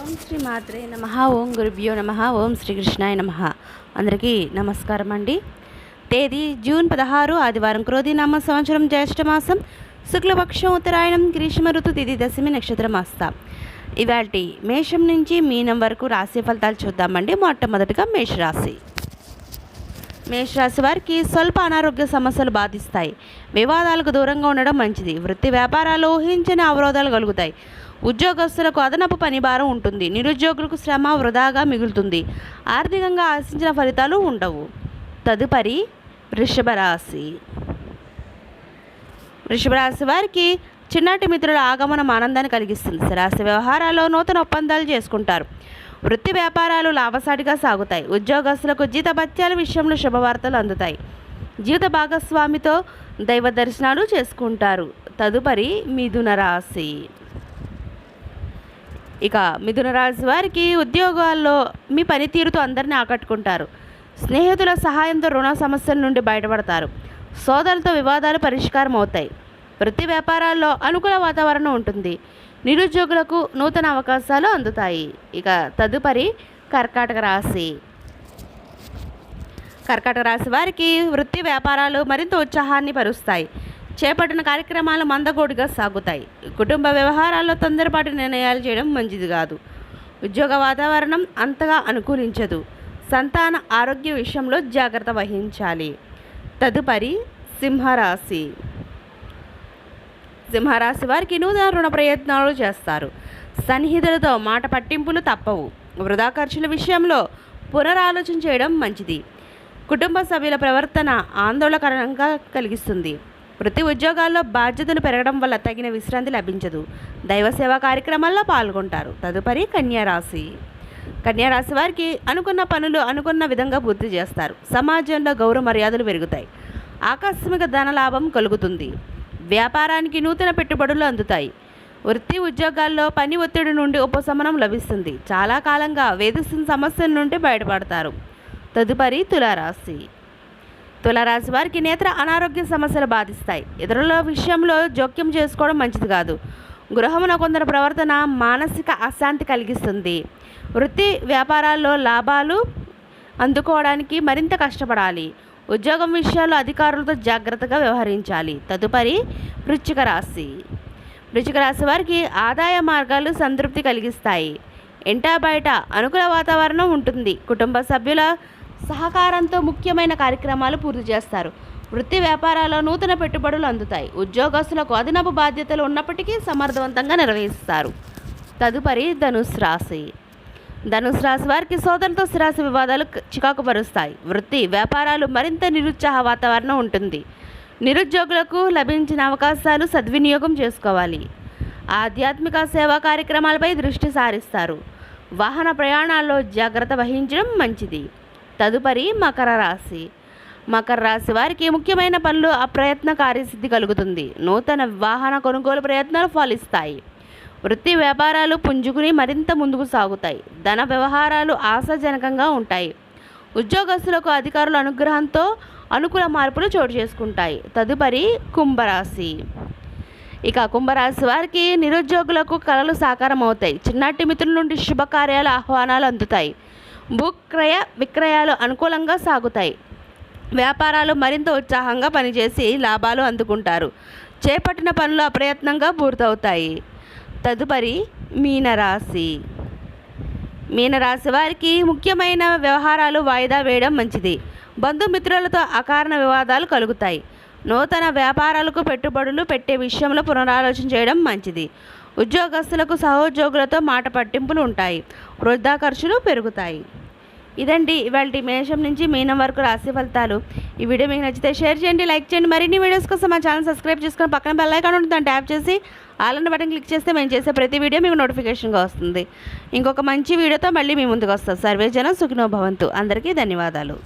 ఓం శ్రీ మాత్రే నమః. ఓం గురుభ్యో నమః. ఓం శ్రీకృష్ణాయ నమః. అందరికీ నమస్కారం అండి. తేదీ జూన్ 16 ఆదివారం, క్రోధీనామ సంవత్సరం జ్యేష్ఠమాసం శుక్లపక్షం ఉత్తరాయణం, గ్రీష్మ ఋతు తిథి దశమి నక్షత్రం ఆస్థ. ఇవాల్టి మేషం నుంచి మీనం వరకు రాశి ఫలితాలు చూద్దామండి. మొట్టమొదటిగా మేషరాశి. మేషరాశి వారికి స్వల్ప అనారోగ్య సమస్యలు బాధిస్తాయి. వివాదాలకు దూరంగా ఉండడం మంచిది. వృత్తి వ్యాపారాలు ఊహించని అవరోధాలు కలుగుతాయి. ఉద్యోగస్తులకు అదనపు పనిభారం ఉంటుంది. నిరుద్యోగులకు శ్రమ వృధాగా మిగులుతుంది. ఆర్థికంగా ఆశించిన ఫలితాలు ఉండవు. తదుపరి వృషభ రాశి. వృషభ రాశి వారికి చిన్నటి మిత్రుల ఆగమనం ఆనందాన్ని కలిగిస్తుంది. స్థిరాస్తి వ్యవహారాల్లో నూతన ఒప్పందాలు చేసుకుంటారు. వృత్తి వ్యాపారాలు లాభసాటిగా సాగుతాయి. ఉద్యోగస్తులకు జీతభత్యాల విషయంలో శుభవార్తలు అందుతాయి. జీవిత భాగస్వామితో దైవ దర్శనాలు చేసుకుంటారు. తదుపరి మిథున రాశి. ఇక మిథున రాశి వారికి ఉద్యోగాల్లో మీ పనితీరుతో అందరినీ ఆకట్టుకుంటారు. స్నేహితుల సహాయంతో రుణ సమస్యల నుండి బయటపడతారు. సోదరులతో వివాదాలు పరిష్కారం అవుతాయి. వృత్తి వ్యాపారాల్లో అనుకూల వాతావరణం ఉంటుంది. నిరుద్యోగులకు నూతన అవకాశాలు అందుతాయి. ఇక తదుపరి కర్కాటక రాశి. కర్కాటక రాశి వారికి వృత్తి వ్యాపారాలు మరింత ఉత్సాహాన్ని పరుస్తాయి. చేపట్టిన కార్యక్రమాలు మందకోడిగా సాగుతాయి. కుటుంబ వ్యవహారాల్లో తొందరపాటు నిర్ణయాలు చేయడం మంచిది కాదు. ఉద్యోగ వాతావరణం అంతగా అనుకూలించదు. సంతాన ఆరోగ్య విషయంలో జాగ్రత్త వహించాలి. తదుపరి సింహరాశి. సింహరాశి వారికి నూతన రుణ ప్రయత్నాలు చేస్తారు. సన్నిహితులతో మాట పట్టింపులు తప్పవు. వృధా ఖర్చుల విషయంలో పునరాలోచన చేయడం మంచిది. కుటుంబ సభ్యుల ప్రవర్తన ఆందోళనకరంగా కలిగిస్తుంది. వృత్తి ఉద్యోగాల్లో బాధ్యతలు పెరగడం వల్ల తగిన విశ్రాంతి లభించదు. దైవ సేవా కార్యక్రమాల్లో పాల్గొంటారు. తదుపరి కన్యారాశి. కన్యారాశి వారికి అనుకున్న పనులు అనుకున్న విధంగా పూర్తి చేస్తారు. సమాజంలో గౌరవ మర్యాదలు పెరుగుతాయి. ఆకస్మిక ధన లాభం కలుగుతుంది. వ్యాపారానికి నూతన పెట్టుబడులు అందుతాయి. వృత్తి ఉద్యోగాల్లో పని ఒత్తిడి నుండి ఉపశమనం లభిస్తుంది. చాలా కాలంగా వేధిస్తున్న సమస్యల నుండి బయటపడతారు. తదుపరి తులారాశి. తులారాశి వారికి నేత్ర అనారోగ్య సమస్యలు బాధిస్తాయి. ఇతరుల విషయంలో జోక్యం చేసుకోవడం మంచిది కాదు. గృహమున కొందరు ప్రవర్తన మానసిక అశాంతి కలిగిస్తుంది. వృత్తి వ్యాపారాల్లో లాభాలు అందుకోవడానికి మరింత కష్టపడాలి. ఉద్యోగం విషయాల్లో అధికారులతో జాగ్రత్తగా వ్యవహరించాలి. తదుపరి వృశ్చిక రాశి. వృశ్చిక రాశి వారికి ఆదాయ మార్గాలు సంతృప్తి కలిగిస్తాయి. ఇంటా బయట అనుకూల వాతావరణం ఉంటుంది. కుటుంబ సభ్యుల సహకారంతో ముఖ్యమైన కార్యక్రమాలు పూర్తి చేస్తారు. వృత్తి వ్యాపారాల్లో నూతన పెట్టుబడులు అందుతాయి. ఉద్యోగస్తులకు అదనపు బాధ్యతలు ఉన్నప్పటికీ సమర్థవంతంగా నిర్వహిస్తారు. తదుపరి ధనుసు రాశి. ధనుసు రాశి వారికి సోదరులతో స్థిరాస్తి వివాదాలు చికాకు పరుస్తాయి. వృత్తి వ్యాపారాలు మరింత నిరుత్సాహ వాతావరణం ఉంటుంది. నిరుద్యోగులకు లభించిన అవకాశాలు సద్వినియోగం చేసుకోవాలి. ఆధ్యాత్మిక సేవా కార్యక్రమాలపై దృష్టి సారిస్తారు. వాహన ప్రయాణాల్లో జాగ్రత్త వహించడం మంచిది. తదుపరి మకర రాశి. మకర రాశి వారికి ముఖ్యమైన పనులు అప్రయత్న కార్యసిద్ధి కలుగుతుంది. నూతన వాహన కొనుగోలు ప్రయత్నాలు ఫలిస్తాయి. వృత్తి వ్యాపారాలు పుంజుకుని మరింత ముందుకు సాగుతాయి. ధన వ్యవహారాలు ఆశాజనకంగా ఉంటాయి. ఉద్యోగస్తులకు అధికారుల అనుగ్రహంతో అనుకూల మార్పులు చోటు చేసుకుంటాయి. తదుపరి కుంభరాశి. ఇక కుంభరాశి వారికి నిరుద్యోగులకు కళలు సాకారం అవుతాయి. చిన్నటి మిత్రుల నుండి శుభకార్యాల ఆహ్వానాలు అందుతాయి. భూక్రయ విక్రయాలు అనుకూలంగా సాగుతాయి. వ్యాపారాలు మరింత ఉత్సాహంగా పనిచేసి లాభాలు అందుకుంటారు. చేపట్టిన పనులు అప్రయత్నంగా పూర్తవుతాయి. తదుపరి మీనరాశి. మీనరాశి వారికి ముఖ్యమైన వ్యవహారాలు వాయిదా వేయడం మంచిది. బంధుమిత్రులతో అకారణ వివాదాలు కలుగుతాయి. నూతన వ్యాపారాలకు పెట్టుబడులు పెట్టే విషయంలో పునరాలోచన చేయడం మంచిది. ఉద్యోగస్తులకు సహోద్యోగులతో మాట పట్టింపులు ఉంటాయి. వృధా ఖర్చులు పెరుగుతాయి. ఇదండి ఇవాళ మేషం నుంచి మీనం వరకు రాశి ఫలితాలు. ఈ వీడియో మీకు నచ్చితే షేర్ చేయండి, లైక్ చేయండి. మరిన్ని వీడియోస్ కోసం మా ఛానల్ సబ్స్క్రైబ్ చేసుకొని పక్కన బెల్ ఐకాన్ ఉంటుంది, దాన్ని ట్యాప్ చేసి ఆల్ అన్న బటన్ క్లిక్ చేస్తే మేము చేసే ప్రతి వీడియో మీకు నోటిఫికేషన్గా వస్తుంది. ఇంకొక మంచి వీడియోతో మళ్ళీ మీ ముందుకు వస్తాం. సర్వే జన సుఖినో భవంతు. అందరికీ ధన్యవాదాలు.